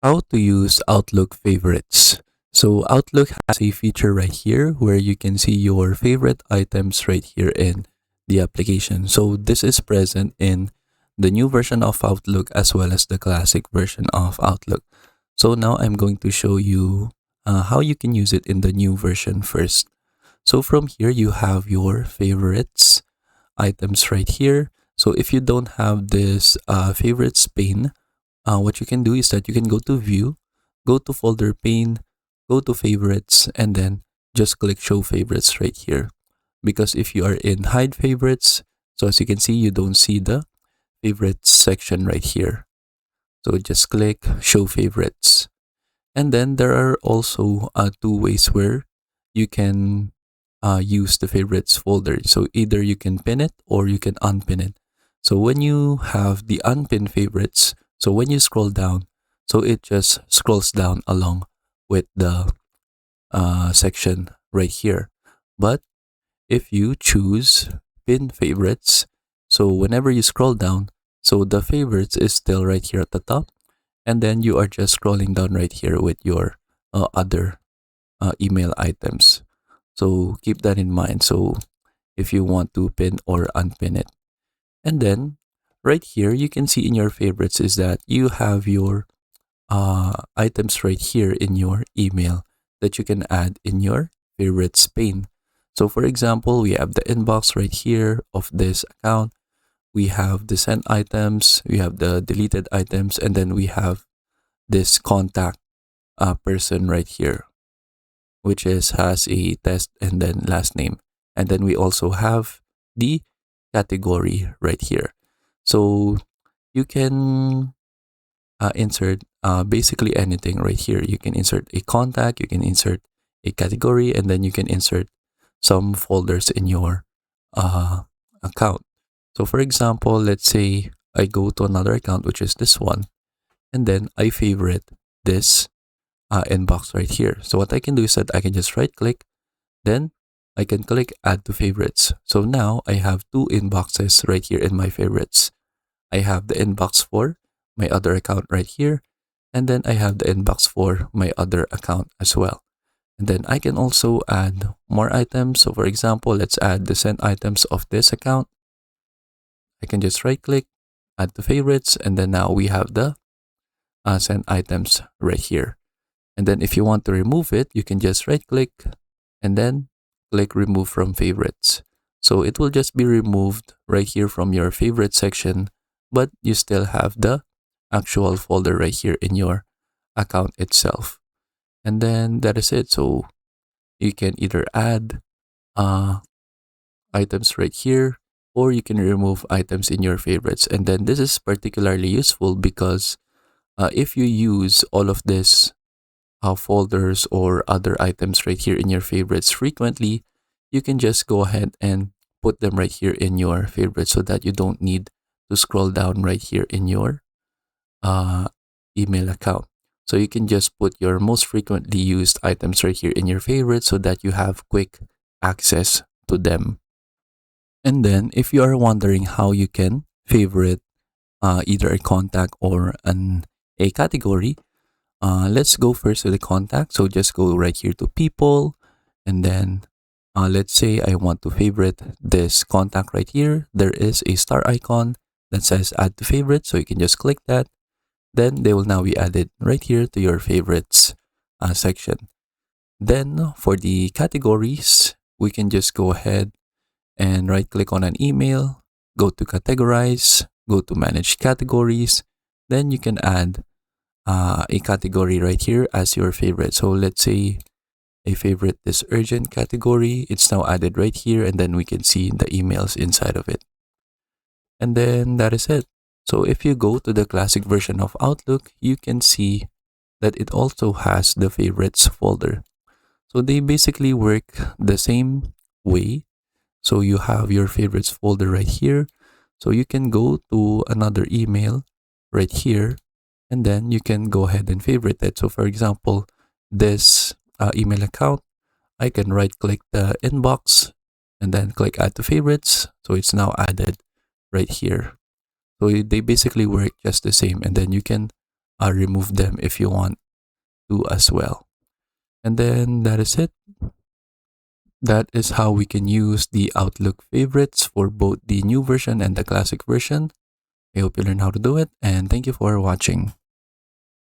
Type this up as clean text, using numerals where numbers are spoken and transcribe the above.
How to use Outlook favorites. So Outlook has a feature right here where you can see your favorite items right here in the application. So this is present in the new version of Outlook as well as the classic version of Outlook. So now I'm going to show you how you can use it in the new version first. So from here, you have your favorites items right here. So if you don't have this favorites pane, what you can do is that you can go to view, go to folder pane, go to favorites, and then just click show favorites right here. Because if you are in hide favorites, so as you can see, you don't see the favorites section right here. So just click show favorites. And then there are also two ways where you can use the favorites folder. So either you can pin it or you can unpin it. So when you have the unpinned favorites, so when you scroll down, so it just scrolls down along with the section right here. But if you choose pin favorites, so whenever you scroll down, so the favorites is still right here at the top, and then you are just scrolling down right here with your other email items. So keep that in mind. So if you want to pin or unpin it. And then right here, you can see in your favorites is that you have your items right here in your email that you can add in your favorites pane. So for example, we have the inbox right here of this account. We have the sent items, we have the deleted items, and then we have this contact person right here, which has a test and then last name. And then we also have the category right here. So you can insert basically anything right here. You can insert a contact, you can insert a category, and then you can insert some folders in your account. So for example, let's say I go to another account, which is this one, and then I favorite this inbox right here. So what I can do is that I can just right click, then I can click add to favorites. So now I have two inboxes right here in my favorites. I have the inbox for my other account right here, and then I have the inbox for my other account as well. And then I can also add more items. So for example, let's add the sent items of this account. I can just right click, add to favorites, and then now we have the sent items right here. And then if you want to remove it, you can just right click and then click remove from favorites. So it will just be removed right here from your favorite section, but you still have the actual folder right here in your account itself. And then that is it. So you can either add items right here, or you can remove items in your favorites. And then this is particularly useful because if you use all of this folders or other items right here in your favorites frequently, you can just go ahead and put them right here in your favorites so that you don't need to scroll down right here in your email account. So you can just put your most frequently used items right here in your favorites so that you have quick access to them. And then if you are wondering how you can favorite either a contact or a category, let's go first to the contact. So just go right here to people, and then let's say I want to favorite this contact right here. There is a star icon that says add to favorite, so you can just click that. Then they will now be added right here to your favorites section. Then for the categories, we can just go ahead and right click on an email, go to categorize, go to manage categories. Then you can add a category right here as your favorite. So let's say a favorite is urgent category. It's now added right here, and then we can see the emails inside of it. And then that is it. So if you go to the classic version of Outlook, you can see that it also has the favorites folder. So they basically work the same way. So you have your favorites folder right here. So you can go to another email right here, and then you can go ahead and favorite it. So for example, this email account, I can right click the inbox and then click add to favorites. So it's now added right here. So they basically work just the same, and then you can remove them if you want to as well. And then that is it. That is how we can use the Outlook favorites for both the new version and the classic version. I hope you learn how to do it, and thank you for watching.